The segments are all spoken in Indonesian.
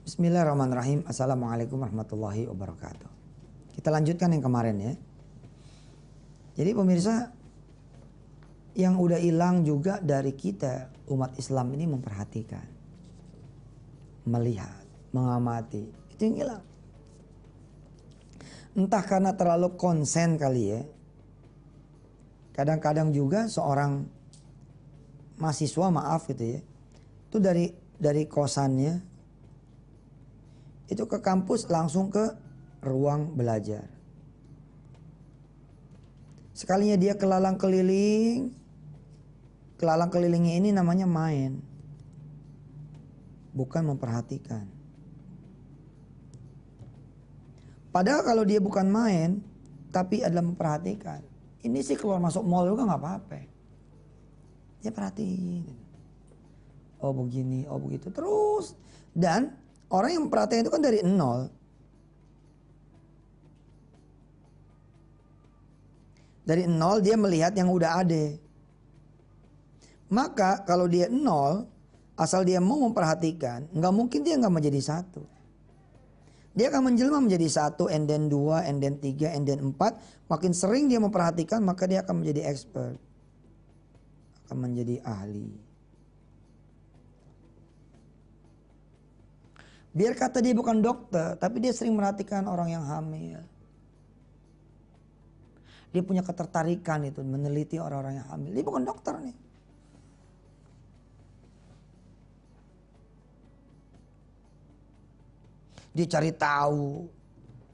Bismillahirrahmanirrahim. Assalamualaikum warahmatullahi wabarakatuh. Kita lanjutkan yang kemarin ya. Jadi pemirsa, yang udah hilang juga dari kita umat Islam ini memperhatikan, melihat, mengamati. Itu yang hilang. Entah karena terlalu konsen kali ya. Kadang-kadang juga seorang mahasiswa, maaf gitu ya, itu dari kosannya itu ke kampus langsung ke ruang belajar. Sekalinya dia kelalang kelilingnya ini namanya main, bukan memperhatikan. Padahal kalau dia bukan main, tapi adalah memperhatikan, ini sih keluar masuk mall juga nggak apa-apa. Dia perhatiin, oh begini, oh begitu terus. Dan orang yang memperhatikan itu kan dari nol. Dari nol dia melihat yang udah ada. Maka kalau dia nol, asal dia mau memperhatikan, nggak mungkin dia nggak menjadi satu. Dia akan menjelma menjadi satu, and then dua, and then tiga, and then empat. Makin sering dia memperhatikan, maka dia akan menjadi expert. Akan menjadi ahli. Biar kata dia bukan dokter, tapi dia sering merhatikan orang yang hamil. Dia punya ketertarikan itu, meneliti orang-orang yang hamil. Dia bukan dokter nih. Dia cari tahu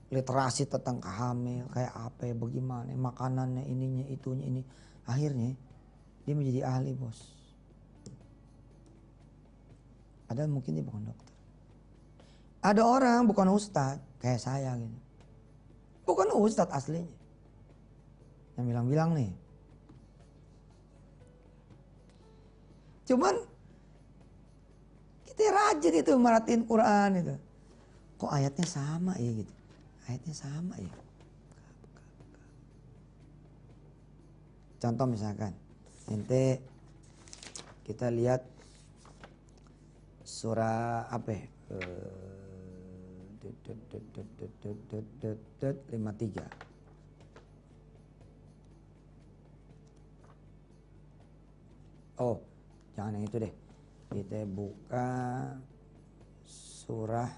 literasi tentang hamil, kayak apa ya, bagaimana, makanannya, ininya, itunya, ini. Akhirnya dia menjadi ahli, bos. Padahal mungkin dia bukan dokter. Ada orang bukan ustadz, kayak saya gitu. Bukan ustadz aslinya. Yang bilang-bilang nih. Cuman kita rajin itu merhatiin Quran itu. Kok ayatnya sama ya gitu. Ayatnya sama ya. Contoh misalkan. Ente kita lihat surah apa ya? 53. Oh, jangan yang itu deh. Kita buka surah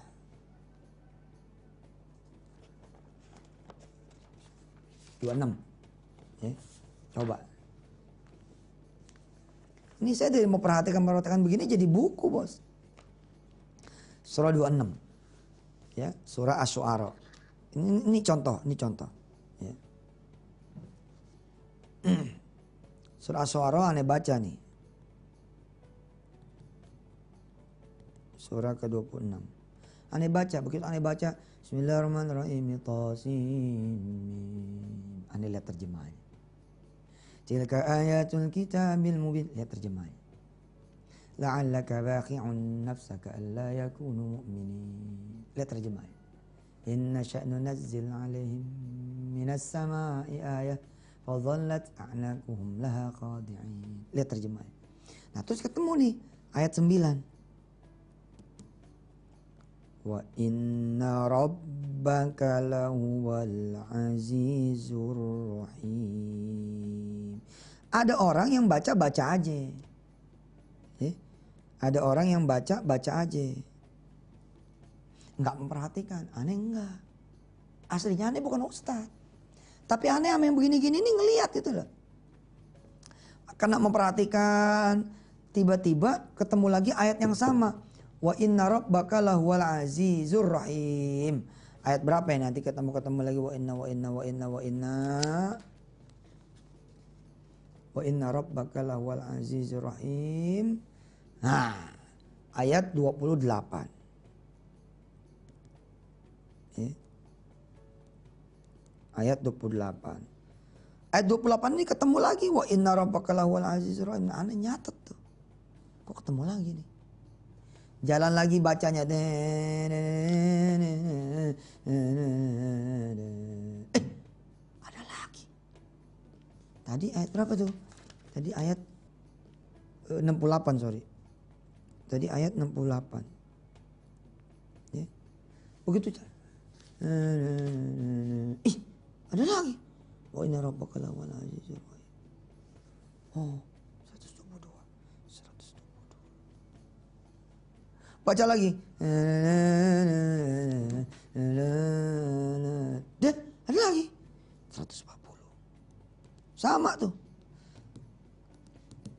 26. Ya, coba. Ini saya dari mau perhatikan begini jadi buku, bos. Surah 26. Ya, surah Asy-Syu'ara. Ini contoh. Ya. Surah Asy-Syu'ara aneh baca nih. Surah ke-26. Aneh baca, begitu aneh baca, Bismillahirrahmanirrahim, Tasin. Aneh lihat terjemahannya. Tilka ayatul kitabil mubin, lihat terjemahannya. La'allaka baqi'un nafsaka alla yakunu mu'minin. Lihat terjemahannya. Inna sya'nu nazzil 'alaihim minas sama'i ayah fadhallat a'naquhum laha khadi'in. Lihat terjemahannya. Nah, terus ketemu nih ayat 9. Wa inna rabbaka lahuwal azizur rahim. Ada orang yang baca aja. Ya? Ada orang yang baca aja. Enggak memperhatikan. Aneh enggak. Aslinya aneh bukan ustadz. Tapi aneh sama yang begini-gini ini ngelihat gitu loh. Karena memperhatikan, tiba-tiba ketemu lagi ayat yang sama. Wa inna rabbaka lahuwal azizur rahim. Ayat berapa ya nanti ketemu lagi wa inna rabbaka lahuwal azizur rahim. Nah, ayat 28. Ya. Ayat 28. Ayat 28 ini ketemu lagi wa inna rabbaka lahuwal azizur rahim. Nah, aneh nyatet tuh. Kok ketemu lagi nih? Jalan lagi bacanya. Ada lagi. Tadi ayat berapa tuh? Tadi ayat 68, sorry. Tadi ayat 68. Begitu cara. Ih, ada lagi. Wa inna rabbaka lawal azizur rahim. Oh, 122. 122. Baca lagi. Deh, ada lagi. 140. Sama tuh.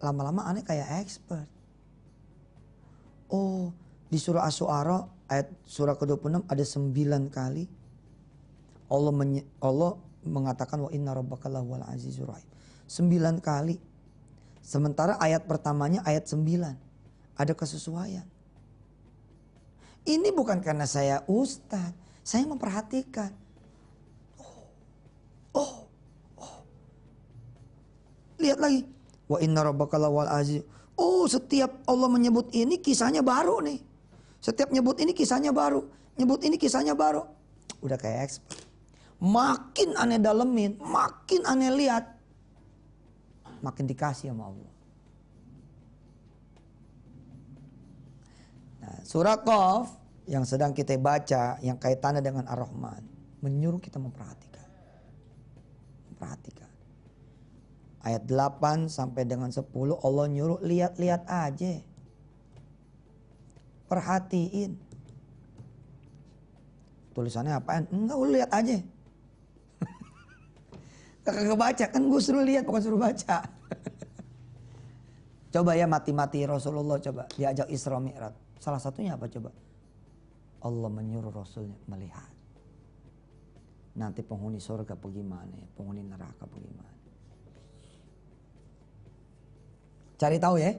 Lama-lama aneh kayak expert. Oh, di surah Asy-Syu'ara ayat surah ke-26 ada 9 kali Allah mengatakan wa inna rabbaka lahuwal azizur rahim. 9 kali. Sementara ayat pertamanya ayat 9. Ada kesesuaian. Ini bukan karena saya ustadz, saya memperhatikan. Oh. Lihat lagi. Wa inna rabbaka lawal aziz. Oh, setiap Allah menyebut ini kisahnya baru nih. Setiap nyebut ini kisahnya baru. Nyebut ini kisahnya baru. Udah kayak expert. Makin aneh dalemin, makin aneh lihat. Makin dikasih sama Allah. Nah, surah Qaf yang sedang kita baca, yang kaitannya dengan Ar-Rahman, menyuruh kita memperhatikan. Memperhatikan. Ayat 8 sampai dengan 10 Allah nyuruh lihat-lihat aja. Perhatiin. Tulisannya apaan? Enggak, lu lihat aja. Kagak baca, kan gue suruh lihat bukan suruh baca. Coba ya mati-mati Rasulullah coba diajak Isra Mi'raj. Salah satunya apa coba? Allah menyuruh Rasulnya melihat. Nanti penghuni surga bagaimana ya, penghuni neraka bagaimana. Cari tahu ya.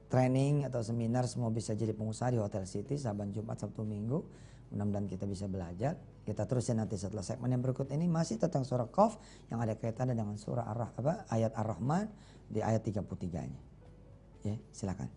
Training atau seminar semua bisa jadi pengusaha di Hotel City Saban Jumat Sabtu Minggu. Mudah-mudahan kita bisa belajar. Kita terusin nanti setelah segmen yang berikut ini masih tentang surah Qaf yang ada kaitannya dengan surah ayat Ar-Rahman di ayat 33-nya. Ya, silakan.